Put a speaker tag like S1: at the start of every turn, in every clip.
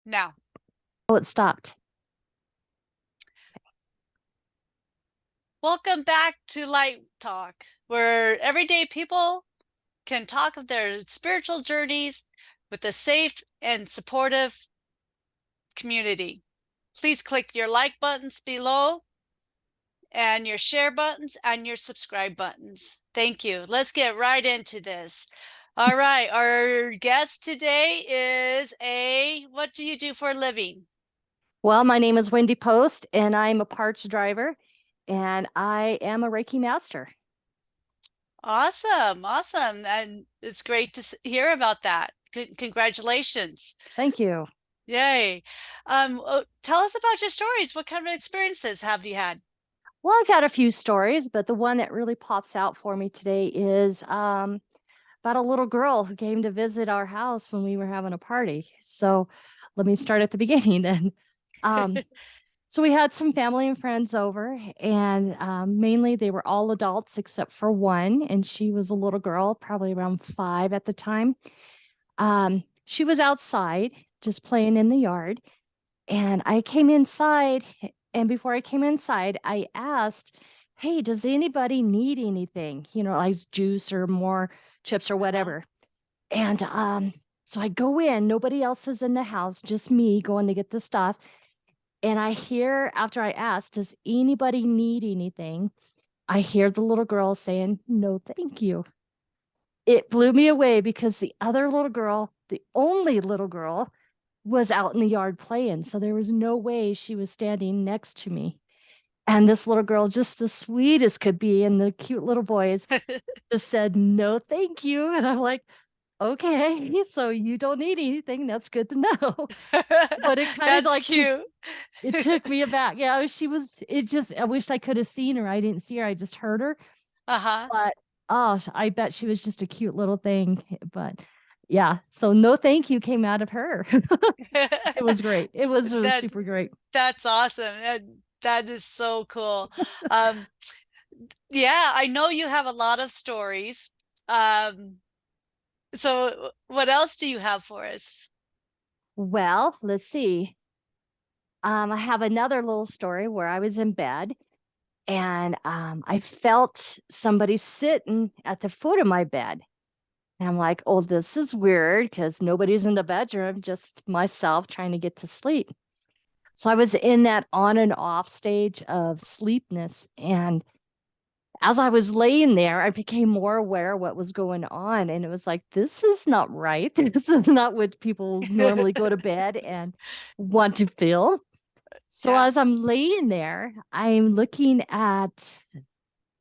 S1: Now,
S2: Oh, it stopped.
S1: welcome back to Light Talk, where everyday people can talk of their spiritual journeys with a safe and supportive community. Please click your like buttons below and your share buttons and your subscribe buttons. Thank you. Let's get right into this. All right, our guest today is what do you do for a living?
S2: Well, my name is Wendy Post, and I'm a parts driver, and I am a Reiki master.
S1: Awesome, awesome. And it's great to hear about that. Congratulations.
S2: Thank you.
S1: Yay. Tell us about your stories. What kind of experiences have you had?
S2: Well, I've had a few stories, but the one that really pops out for me today is about a little girl who came to visit our house when we were having a party. So let me start at the beginning then. Um, so we had some family and friends over, and mainly they were all adults except for one, and she was a little girl, probably around 5 at the time. She was outside just playing in the yard, and I came inside. And before I came inside, I asked, "Hey, does anybody need anything? Like juice or more chips or
S1: Uh-huh.
S2: whatever?" And so I go in, nobody else is in the house, just me going to get the stuff. And I hear, after I asked, "Does anybody need anything?" I hear the little girl saying, "No, thank you." It blew me away because the other little girl, the only little girl, was out in the yard playing. So there was no way she was standing next to me. And this little girl, just the sweetest could be, and the cute little boys just said, "No, thank you." And I'm like, "Okay, so you don't need anything. That's good to know." But it kind of
S1: That's
S2: like took
S1: cute.
S2: it took me aback. Yeah, she was, it just, I wish I could have seen her. I didn't see her, I just heard her.
S1: Uh-huh.
S2: But oh, I bet she was just a cute little thing. But yeah, so no thank you came out of her. It was great. It was
S1: That
S2: super great.
S1: that's awesome. That is so cool. Um, yeah, I know you have a lot of stories. Um, so what else do you have for us?
S2: Well, let's see. I have another little story where I was in bed, and I felt somebody sitting at the foot of my bed. And I'm like, "Oh, this is weird because nobody's in the bedroom, just myself trying to get to sleep." So I was in that on and off stage of sleepness. And as I was laying there, I became more aware of what was going on. And it was like, this is not right. This is not what people normally go to bed and want to feel. So
S1: Yeah.
S2: as I'm laying there, I'm looking at,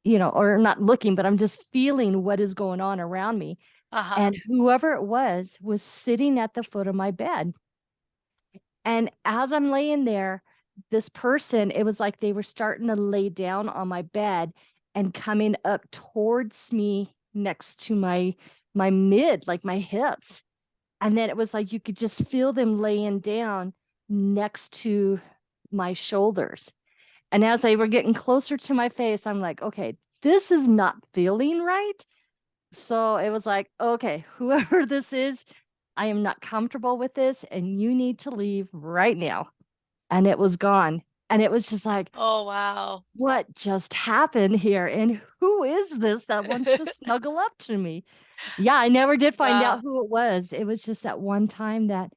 S2: or not looking, but I'm just feeling what is going on around me.
S1: Uh-huh.
S2: And whoever it was sitting at the foot of my bed. And as I'm laying there, this person, it was like they were starting to lay down on my bed and coming up towards me next to my mid, like my hips. And then it was like you could just feel them laying down next to my shoulders. And as they were getting closer to my face, I'm like, "Okay, this is not feeling right." So it was like, "Okay, whoever this is, I am not comfortable with this, and you need to leave right now." And it was gone. And it was just like,
S1: Oh, wow.
S2: what just happened here? And who is this that wants to snuggle up to me? Yeah, I never did find out
S1: Wow.
S2: who it was. It was just that one time that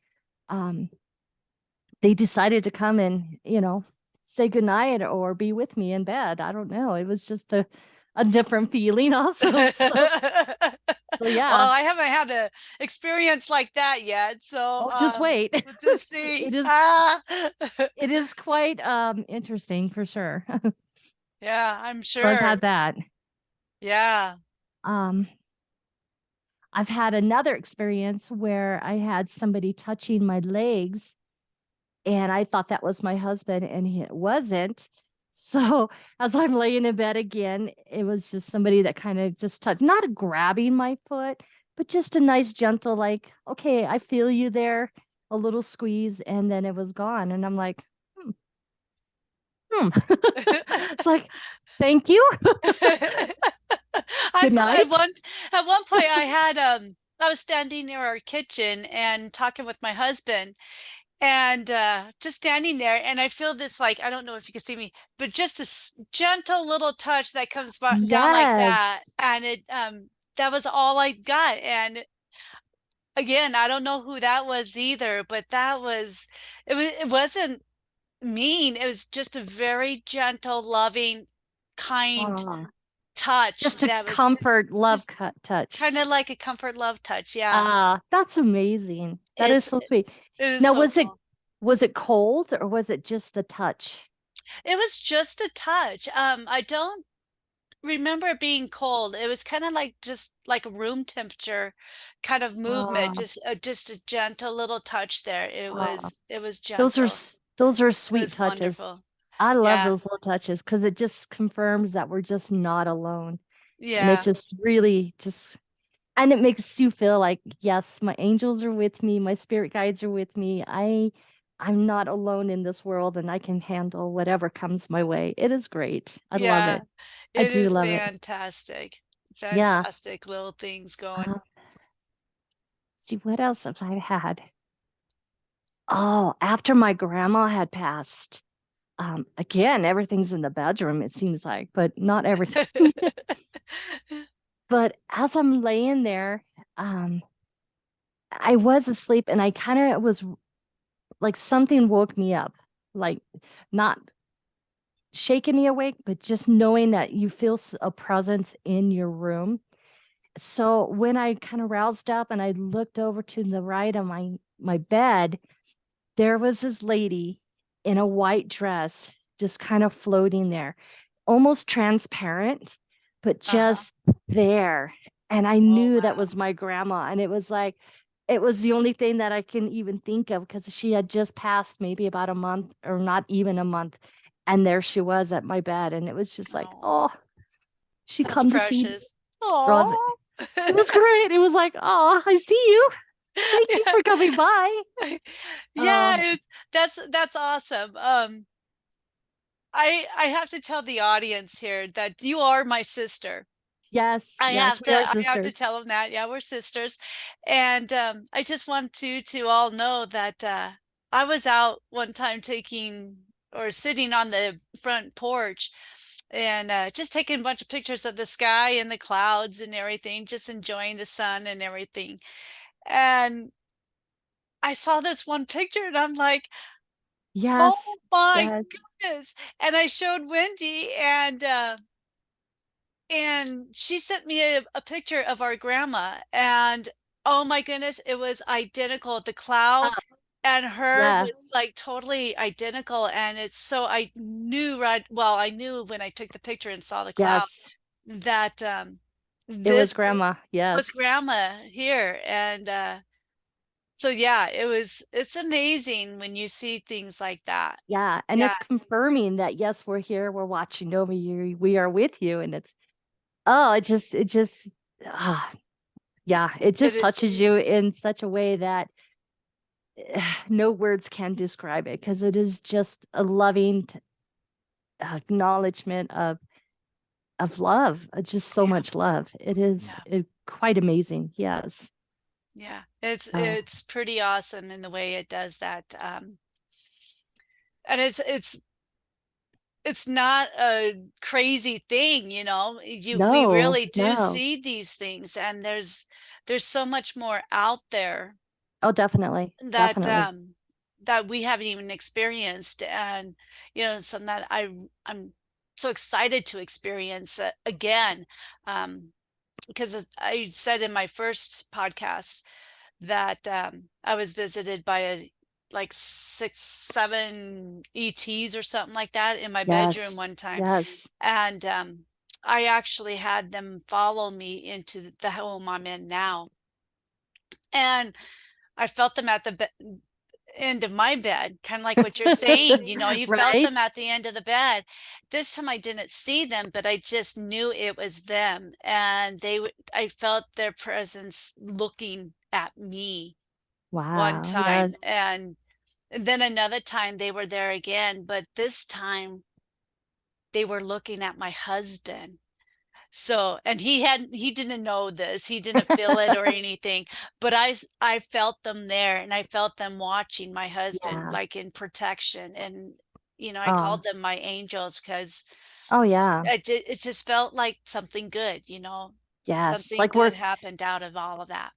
S2: um, they decided to come and, say goodnight or be with me in bed. I don't know. It was just a different feeling also. So
S1: Well,
S2: yeah.
S1: I haven't had a experience like that yet, so
S2: Oh, just wait.
S1: we'll just see.
S2: it is
S1: Ah.
S2: it is quite interesting for sure.
S1: Yeah, I'm
S2: So I've had
S1: sure.
S2: that.
S1: Yeah.
S2: Um, I've had another experience where I had somebody touching my legs, and I thought that was my husband, and it wasn't. So as I'm laying in bed again, it was just somebody that kind of just touched, not grabbing my foot, but just a nice, gentle, like, "Okay, I feel you there," a little squeeze, and then it was gone. And I'm like, "Hmm, hmm." It's like, "Thank you. Good
S1: At
S2: night."
S1: one point I was standing near our kitchen and talking with my husband, and just standing there, and I feel this, like, I don't know if you can see me, but just a gentle little touch that comes down like that,
S2: Yes.
S1: and it that was all I got. And again, I don't know who that was either, but it wasn't mean. It was just a very gentle, loving, kind
S2: Oh,
S1: touch
S2: just a
S1: that was
S2: comfort, love
S1: just
S2: cut touch.
S1: kind of like a comfort love touch. Yeah.
S2: Ah, that's amazing. That is
S1: It's
S2: so sweet.
S1: it is
S2: Now,
S1: so cool.
S2: was it cold or was it just the touch?
S1: It was just a touch. I don't remember it being cold. It was kind of like just like a room temperature kind of movement,
S2: Ah,
S1: just a gentle little touch there.
S2: ah.
S1: It was
S2: Those are
S1: gentle.
S2: those are
S1: It
S2: sweet
S1: was
S2: touches.
S1: wonderful.
S2: I love
S1: Yeah.
S2: those little touches because it just confirms that we're just not alone. And it
S1: Yeah.
S2: just really just and it makes you feel like, yes, my angels are with me, my spirit guides are with me. I'm not alone in this world and I can handle whatever comes my way. It is great. I love
S1: Yeah.
S2: it. I
S1: It
S2: do
S1: is
S2: love it.
S1: fantastic.
S2: Yeah.
S1: Fantastic little things going.
S2: Uh, see what else have I had? Oh, after my grandma had passed, again, everything's in the bedroom, it seems like, but not everything. But as I'm laying there, um, I was asleep and I kind of was like something woke me up, like not shaking me awake, but just knowing that you feel a presence in your room. So when I kind of roused up and I looked over to the right of my bed, there was this lady in a white dress just kind of floating there, almost transparent, but
S1: Uh-huh.
S2: just there. And I
S1: Oh,
S2: knew that
S1: wow.
S2: was my grandma. And it was like, it was the only thing that I can even think of because she had just passed maybe about a month or not even a month. And there she was at my bed. And it was just like,
S1: Oh,
S2: oh, she
S1: that's
S2: come to see me.
S1: precious.
S2: Oh,
S1: Oh.
S2: it was great. It was like, oh, I see you. Thank you for coming by.
S1: Yeah,
S2: Oh,
S1: that's awesome. I have to tell the audience here that you are my sister.
S2: yes, yes, we are
S1: I have to
S2: sisters.
S1: tell them that. Yeah, we're sisters. And I just want you to all know that I was out one time taking or sitting on the front porch and just taking a bunch of pictures of the sky and the clouds and everything, just enjoying the sun and everything. And I saw this one picture and I'm like,
S2: Yes,
S1: oh my
S2: yes.
S1: goodness. And I showed Wendy and she sent me a picture of our grandma, and oh my goodness, it was identical. The cloud
S2: Oh,
S1: and her was
S2: yes,
S1: like totally identical. And it's so I knew right, well, I knew when I took the picture and saw the cloud
S2: yes.
S1: that
S2: It was
S1: this
S2: grandma.
S1: was
S2: Yes.
S1: grandma here. And so yeah, it's amazing when you see things like that.
S2: Yeah. And
S1: Yeah,
S2: it's confirming that yes, we're here, we're watching over you, we are with you. And it's oh, ah, yeah, it just
S1: it
S2: touches you in such a way that no words can describe it because it is just a loving acknowledgement of love, just so
S1: yeah,
S2: much love. It is
S1: yeah.
S2: quite amazing. Yes.
S1: Yeah,
S2: Oh,
S1: it's pretty awesome in the way it does that. And it's not a crazy thing, you know. We
S2: no,
S1: really do
S2: no.
S1: see these things, and there's so much more out there
S2: Oh, definitely.
S1: that
S2: Definitely.
S1: that we haven't even experienced. And you know, something that I'm so excited to experience again. Because I said in my first podcast that I was visited by like six, seven ETs or something like that in my bedroom
S2: Yes.
S1: one time.
S2: Yes.
S1: And I actually had them follow me into the home I'm in now. And I felt them at the end of my bed, kind of like what you're saying. You know, you felt them
S2: Right?
S1: at the end of the bed. This time I didn't see them, but I just knew it was them. And I felt their presence looking at me one
S2: Wow. Yes.
S1: time. And then another time they were there again, but this time they were looking at my husband. So, and he didn't know this, he didn't feel it or anything, but I felt them there, and I felt them watching my husband,
S2: Yeah.
S1: like in protection. And, I
S2: Oh,
S1: called them my angels because
S2: oh yeah.
S1: it just felt like something good,
S2: Yes.
S1: something
S2: Like
S1: good
S2: we're,
S1: happened out of all of that.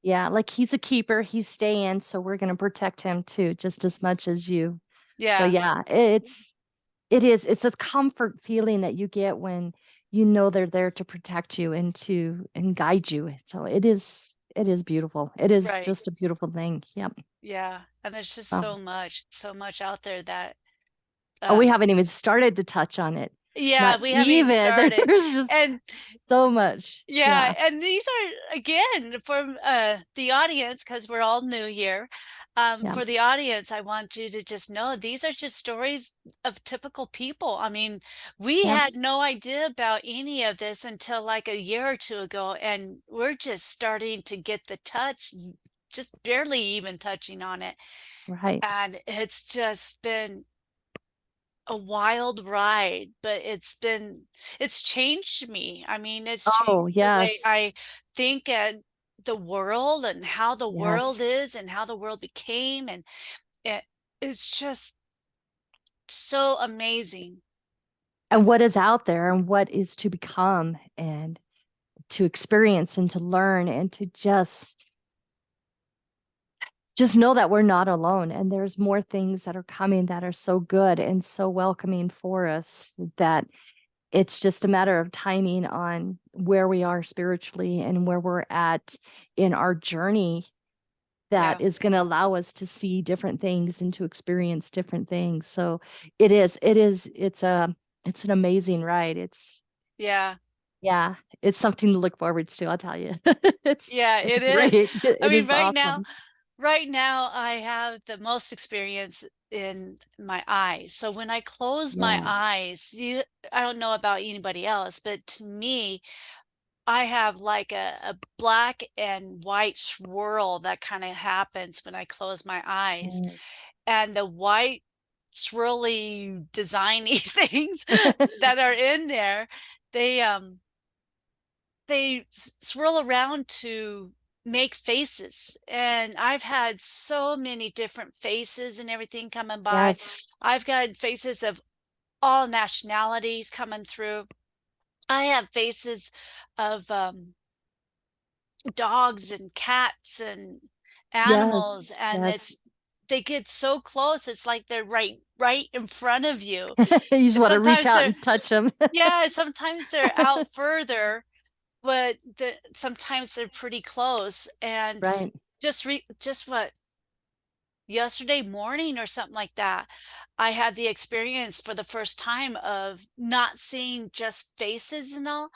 S2: yeah, like he's a keeper. He's staying, so we're gonna protect him too, just as much as you. So
S1: Yeah,
S2: yeah, it's a comfort feeling that you get when you know they're there to protect you and to and guide you. So it is beautiful. It is
S1: right.
S2: just a beautiful thing. Yep.
S1: Yeah. And there's just
S2: Oh,
S1: so much out there that
S2: oh, we
S1: um
S2: haven't even started to touch on it.
S1: yeah,
S2: Not
S1: we haven't even
S2: even.
S1: started.
S2: There's just
S1: And
S2: so much.
S1: yeah,
S2: Yeah.
S1: and these are again for the audience, because we're all new here.
S2: Yeah.
S1: For the audience, I want you to just know these are just stories of typical people. I mean, we
S2: Yep.
S1: had no idea about any of this until like a year or two ago, and we're just starting to get the touch, just barely even touching on it.
S2: Right.
S1: And it's just been a wild ride, but it's changed me. I mean, it's changed
S2: Oh,
S1: the way
S2: yes.
S1: I think at the world and how the world
S2: Yes.
S1: is and how the world became. And it, it's just so amazing.
S2: And what is out there and what is to become and to experience and to learn and to just know that we're not alone and there's more things that are coming that are so good and so welcoming for us that it's just a matter of timing on where we are spiritually and where we're at in our journey that
S1: Yeah.
S2: is going to allow us to see different things and to experience different things. So it's an amazing ride.
S1: Yeah.
S2: Yeah, it's something to look forward to, I'll tell you. It's
S1: Yeah,
S2: it's
S1: it is.
S2: great.
S1: I
S2: It
S1: mean,
S2: is awesome.
S1: right now I have the most experience in my eyes. So when I close my
S2: Yes.
S1: eyes, I don't know about anybody else, but to me, I have like a black and white swirl that kind of happens when I close my eyes.
S2: Mm.
S1: And the white swirly designy things that are in there, they swirl around to make faces. And I've had so many different faces and everything coming by.
S2: Yes.
S1: I've got faces of all nationalities coming through. I have faces of dogs and cats and
S2: Yes.
S1: animals, and
S2: Yes.
S1: they get so close, it's like they're right in front of you.
S2: You just
S1: And
S2: want to reach
S1: sometimes
S2: out
S1: they're
S2: and touch them.
S1: yeah, sometimes they're out further, but sometimes they're pretty close. And
S2: Right.
S1: just what, yesterday morning or something like that, I had the experience for the first time of not seeing just faces and all,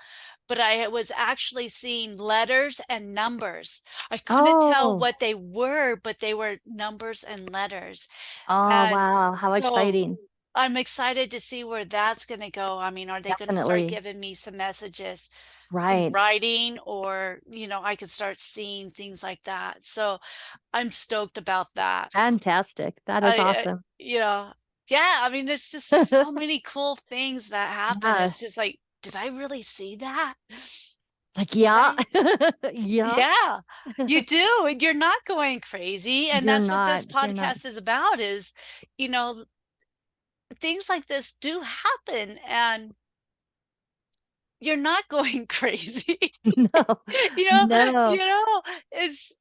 S1: but I was actually seeing letters and numbers. I couldn't tell
S2: Oh.
S1: what they were, but they were numbers and letters.
S2: Oh,
S1: And
S2: wow. How
S1: so
S2: exciting.
S1: I'm excited to see where that's going to go. I mean, are they going to start
S2: Definitely.
S1: giving me some messages in
S2: Right.
S1: writing, or, I could start seeing things like that. So I'm stoked about that.
S2: Fantastic. That is awesome.
S1: Yeah, I mean, there's just so many cool things that happen.
S2: Yeah.
S1: It's just like, did I really see that?
S2: It's like,
S1: Did
S2: yeah.
S1: I?
S2: Yeah.
S1: Yeah, you do. And you're not going crazy. And
S2: You're
S1: that's what
S2: not.
S1: this
S2: You're not.
S1: podcast is about is, you know, things like this do happen, and you're not going crazy.
S2: No.
S1: You know, you
S2: No.
S1: know, it's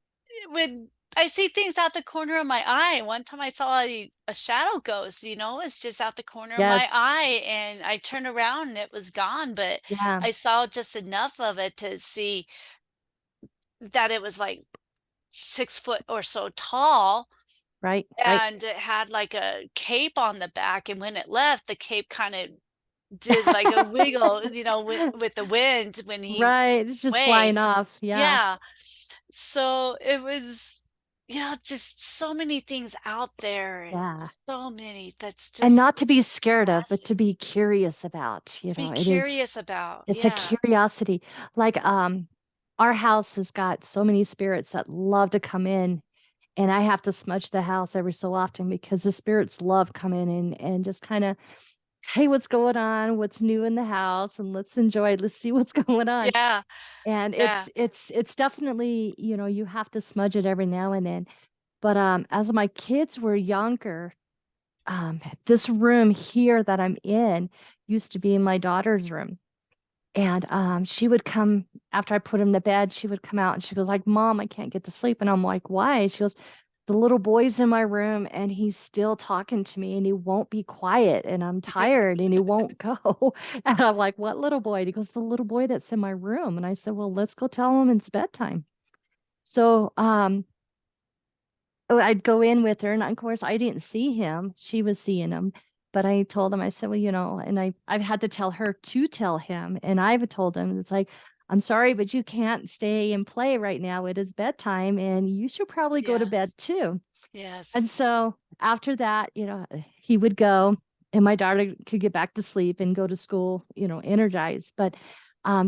S1: when I see things out the corner of my eye. One time I saw a shadow ghost, it's just out the corner of my
S2: Yes.
S1: eye, and I turned around and it was gone, but
S2: Yeah.
S1: I saw just enough of it to see that it was like 6 foot or so tall,
S2: Right. Right.
S1: and it had like a cape on the back, and when it left, the cape kind of did like a wiggle, with the wind when he
S2: Right. It's just
S1: away.
S2: flying off. Yeah.
S1: Yeah. So it was, just so many things out there, and
S2: Yeah.
S1: so many that's
S2: And
S1: just
S2: not to be scared of, but to
S1: fascinating
S2: be curious about,
S1: to be
S2: it is,
S1: curious about.
S2: it's a
S1: Yeah.
S2: curiosity. Like, our house has got so many spirits that love to come in, and I have to smudge the house every so often because the spirits love coming in and just kind of hey, what's going on? What's new in the house? And let's enjoy, let's see what's going on.
S1: Yeah.
S2: And
S1: Yeah.
S2: it's definitely, you have to smudge it every now and then. But as my kids were younger, this room here that I'm in used to be my daughter's room. And she would come after I put him to bed, she would come out and she goes like, Mom, I can't get to sleep. And I'm like, why? She goes, the little boy's in my room and he's still talking to me and he won't be quiet and I'm tired and he won't go. And I'm like, what little boy? And he goes, the little boy that's in my room. And I said, well, let's go tell him it's bedtime. So I'd go in with her, and of course, I didn't see him. She was seeing him. But I told him, I said, well, and I've had to tell her to tell him. And I've told him, it's like, I'm sorry, but you can't stay and play right now. It is bedtime, and you should probably go to bed
S1: Yes.
S2: too.
S1: Yes.
S2: And so after that, he would go, and my daughter could get back to sleep and go to school, energized. But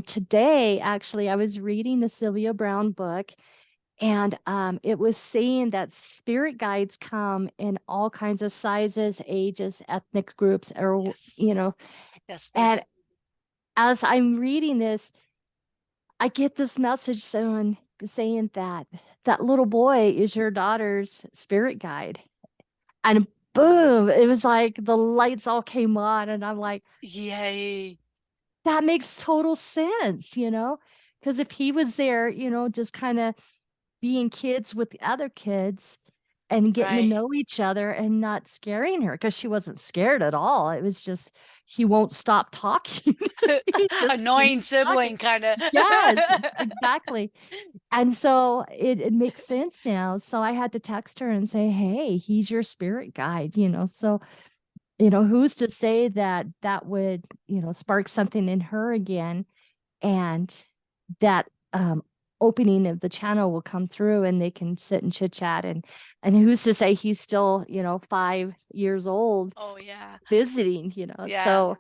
S2: today, actually, I was reading the Sylvia Brown book, and it was saying that spirit guides come in all kinds of sizes, ages, ethnic groups, or,
S1: Yes. Yes, they do.
S2: and as I'm reading this, I get this message saying that that little boy is your daughter's spirit guide. And
S1: Oh,
S2: boom, it was like the lights all came on. And I'm like,
S1: yay.
S2: that makes total sense. Because if he was there, just kind of being kids with the other kids and getting to
S1: Right.
S2: know each other and not scaring her because she wasn't scared at all. It was just he won't stop talking. He just
S1: Annoying
S2: keeps talking.
S1: sibling kind of.
S2: Yes, exactly. And so it makes sense now. So I had to text her and say, hey, he's your spirit guide. So, who's to say that that would, spark something in her again, and that opening of the channel will come through and they can sit and chit chat, and who's to say he's still 5 years old
S1: Oh, yeah.
S2: visiting.
S1: Yeah.
S2: So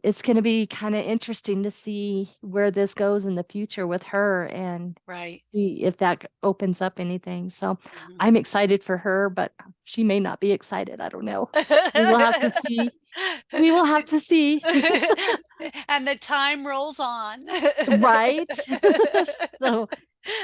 S2: it's going to be kind of interesting to see where this goes in the future with her and
S1: Right.
S2: see if that opens up anything. So
S1: Mhm.
S2: I'm excited for her, but she may not be excited. I don't know. We will have to see. We will have
S1: She's
S2: to see.
S1: and the time rolls on.
S2: Right? So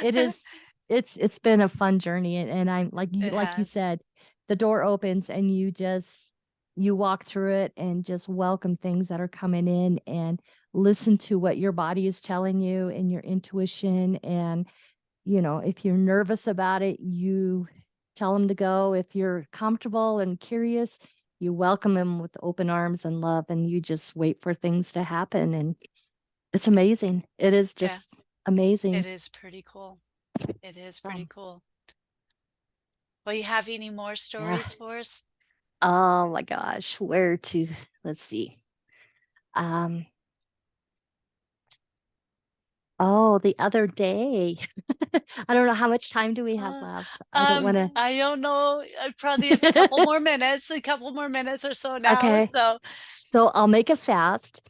S2: it is it's been a fun journey, and I'm
S1: It
S2: like you
S1: has.
S2: said, the door opens and you walk through it and just welcome things that are coming in and listen to what your body is telling you and your intuition. And if you're nervous about it, you tell them to go. If you're comfortable and curious, you welcome them with open arms and love, and you just wait for things to happen. And it's amazing. It is
S1: Yeah,
S2: just amazing.
S1: it is pretty cool. It is pretty
S2: So,
S1: cool. Well, you have any more
S2: yeah.
S1: stories for us?
S2: Oh my gosh, let's see. Um, oh, the other day. I don't know how much time do we have
S1: Uh,
S2: left. I don't want to.
S1: I don't know. Probably a couple more minutes, a couple more minutes or so now.
S2: Okay.
S1: So,
S2: So I'll make it fast.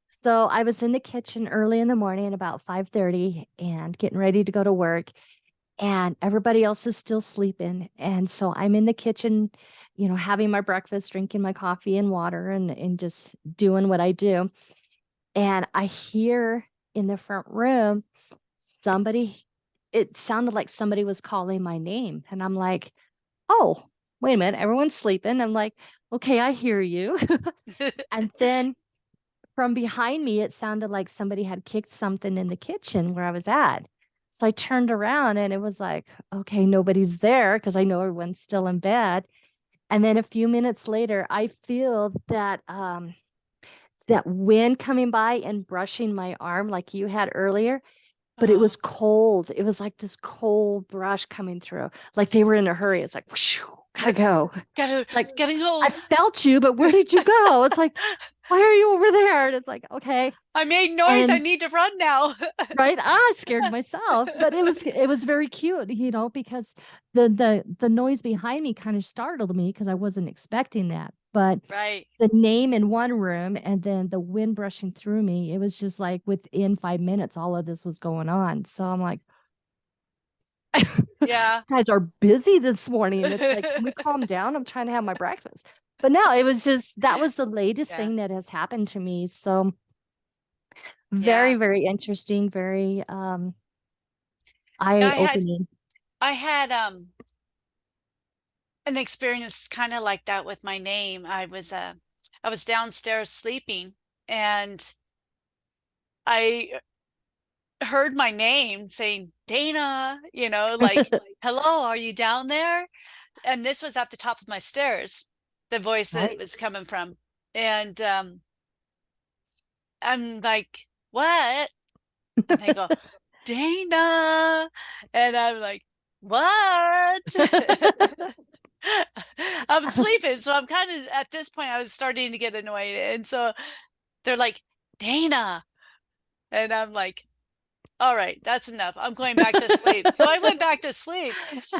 S2: So I was in the kitchen early in the morning, about 5:30, and getting ready to go to work, and everybody else is still sleeping. And so I'm in the kitchen, having my breakfast, drinking my coffee and water, and just doing what I do. And I hear in the front room somebody, it sounded like somebody was calling my name. And I'm like, oh, wait a minute, everyone's sleeping. I'm like, okay, I hear you. And then from behind me, it sounded like somebody had kicked something in the kitchen where I was at. So I turned around and it was like, okay, nobody's there because I know everyone's still in bed. And then a few minutes later, I feel that wind coming by and brushing my arm like you had earlier, but it was
S1: oh,
S2: cold. It was like this cold brush coming through, like they were in a hurry. It's like, whoosh, gotta go.
S1: gotta,
S2: It's like,
S1: gotta
S2: I
S1: go.
S2: felt you, but where did you go? It's like, why are you over there? And it's like, okay.
S1: I made noise. I
S2: And
S1: need to run now.
S2: right, I scared myself, but it was very cute, because the noise behind me kind of startled me because I wasn't expecting that. But
S1: Right.
S2: the name in one room and then the wind brushing through me, it was just like within 5 minutes, all of this was going on. So I'm like,
S1: Yeah.
S2: guys are busy this morning. It's like, can we calm down? I'm trying to have my breakfast. But no, it was just that was the latest
S1: Yeah.
S2: thing that has happened to me. So very,
S1: Yeah.
S2: very interesting, very
S1: Yeah, I had
S2: eye-opening.
S1: I had an experience kind of like that with my name. I was downstairs sleeping and I heard my name saying Dana, like, hello, are you down there? And this was at the top of my stairs, the voice that it
S2: Right.
S1: was coming from. And I'm like, what? And they go, Dana. And I'm like, what? I'm sleeping. So I'm kind of at this point, I was starting to get annoyed. And so they're like, Dana. And I'm like, all right, that's enough. I'm going back to sleep. So I went back to sleep.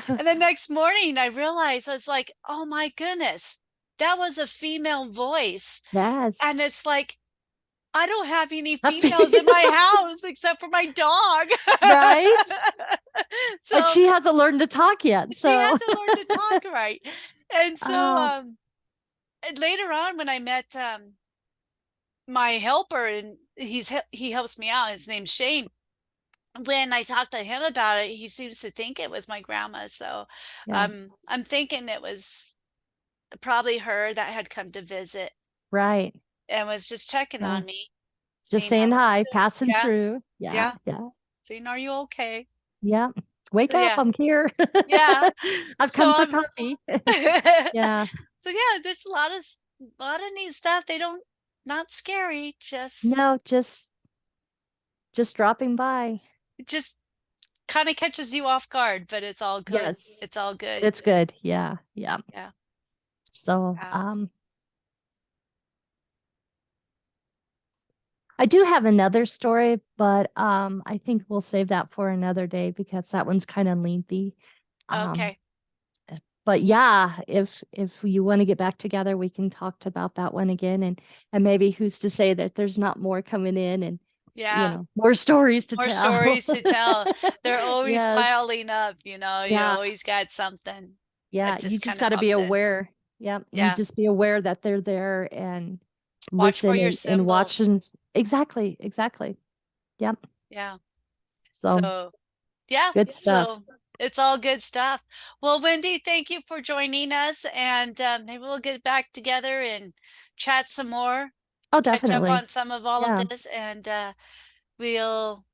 S1: And the next morning, I realized I was like, oh my goodness, that was a female voice. And
S2: Yes.
S1: it's like, I don't have any
S2: A
S1: females in my
S2: female.
S1: house except for my dog.
S2: Right? And
S1: So
S2: she hasn't learned to talk yet.
S1: she
S2: So,
S1: hasn't learned to talk right. And so
S2: oh,
S1: later on when I met my helper and he helps me out, his name's Shane. When I talked to him about it, he seems to think it was my grandma. So
S2: yeah,
S1: I'm thinking it was probably her that had come to visit
S2: right.
S1: and was just checking
S2: Yeah.
S1: on me,
S2: Just
S1: seeing how
S2: saying
S1: I was
S2: hi,
S1: doing.
S2: passing
S1: Yeah,
S2: through. Yeah,
S1: yeah.
S2: yeah,
S1: Seeing, are you okay?
S2: yeah. Wake up,
S1: Yeah,
S2: I'm here.
S1: yeah.
S2: I've
S1: So
S2: come for
S1: I'm
S2: coffee. Yeah.
S1: so yeah, there's a lot of neat stuff. They don't not scary,
S2: No, just dropping by.
S1: just kind of catches you off guard, but it's all good.
S2: Yes.
S1: It's all good.
S2: It's good. Yeah, yeah.
S1: Yeah.
S2: So,
S1: Yeah.
S2: I do have another story, but I think we'll save that for another day because that one's kind of lengthy. Um,
S1: Okay.
S2: but yeah, if you want to get back together, we can talk about that one again, and maybe who's to say that there's not more coming in, and
S1: Yeah.
S2: more stories to
S1: More
S2: tell.
S1: stories to tell. They're always
S2: Yes.
S1: piling up, you
S2: Yeah.
S1: always got something
S2: Yeah.
S1: that
S2: You
S1: just
S2: just
S1: kind of
S2: got to be
S1: pops in.
S2: aware. Yeah. You
S1: Yeah.
S2: just be aware that they're there and
S1: Watch for
S2: listen
S1: your
S2: and watch
S1: symbols.
S2: and exactly, exactly. Yep.
S1: Yeah.
S2: So
S1: So, yeah.
S2: good stuff.
S1: So it's all good stuff. Well, Wendy, thank you for joining us. And maybe we'll get back together and chat some more,
S2: Oh,
S1: catch up
S2: definitely.
S1: on some of all of
S2: Yeah.
S1: this. And we'll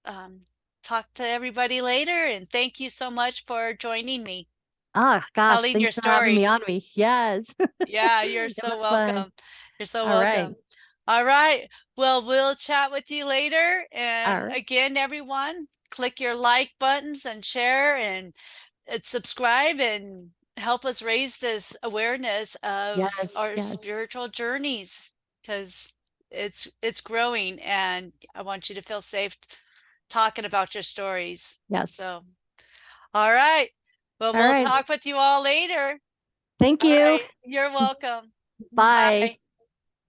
S1: um, talk to everybody later. And thank you so much for joining me,
S2: Ah, gosh,
S1: telling
S2: thanks
S1: your
S2: for having
S1: story.
S2: me on me. Yes.
S1: Yeah, you're
S2: It
S1: so
S2: was fun.
S1: welcome. You're so
S2: All right.
S1: welcome. All right. Well, we'll chat with you later.
S2: All
S1: And
S2: right.
S1: again, everyone, click your like buttons and share and subscribe and help us raise this awareness of
S2: Yes,
S1: our
S2: yes,
S1: spiritual journeys because it's growing and I want you to feel safe talking about your stories.
S2: yes.
S1: So, all right. Well,
S2: All
S1: we'll
S2: right.
S1: talk with you all later.
S2: Thank
S1: All
S2: you.
S1: right. You're welcome.
S2: Bye.
S1: Bye.